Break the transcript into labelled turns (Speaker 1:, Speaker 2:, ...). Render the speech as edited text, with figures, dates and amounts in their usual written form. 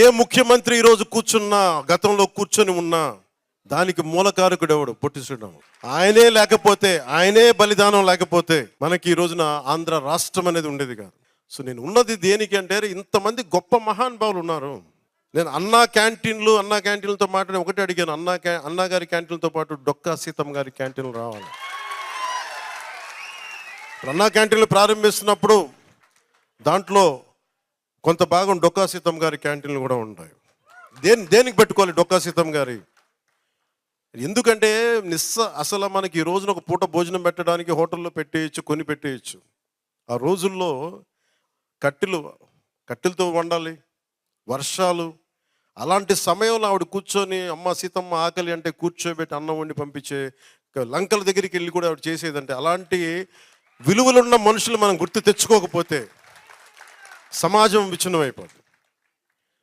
Speaker 1: ఏ ముఖ్యమంత్రి ఈరోజు కూర్చున్నా, గతంలో కూర్చొని ఉన్నా దానికి మూలకారకుడు ఎవడు? పొట్టి శ్రీరాములు. ఆయనే లేకపోతే, ఆయనే బలిదానం లేకపోతే మనకి ఈ రోజున ఆంధ్ర రాష్ట్రం అనేది ఉండేది కాదు. సో నేను ఉన్నది దేనికి అంటే, ఇంతమంది గొప్ప మహానుభావులు ఉన్నారు. నేను అన్నా క్యాంటీన్లతో మాట్లాడి ఒకటే అడిగాను, అన్నా గారి క్యాంటీన్లతో పాటు డొక్కా సీతమ్మ గారి క్యాంటీన్లు రావాలి. అన్నా క్యాంటీన్లు ప్రారంభిస్తున్నప్పుడు దాంట్లో కొంత భాగం డొక్కా సీతమ్మ గారి క్యాంటీన్లు కూడా ఉంటాయి. దేనికి పెట్టుకోవాలి డొక్కా సీతమ్మ గారి? ఎందుకంటే అసలు మనకి ఈ రోజున ఒక పూట భోజనం పెట్టడానికి హోటల్లో పెట్టేయచ్చు, కొని పెట్టేయచ్చు. ఆ రోజుల్లో కట్టెలతో వండాలి, వర్షాలు. అలాంటి సమయంలో ఆవిడ కూర్చొని అమ్మ సీతమ్మ ఆకలి అంటే కూర్చోబెట్టి అన్నం వండి పంపించే, లంకల దగ్గరికి వెళ్ళి కూడా ఆవిడ చేసేదంటే, అలాంటి విలువలున్న మనుషులు మనం గుర్తు తెచ్చుకోకపోతే సమాజం విచ్ఛిన్నమైపోతుంది.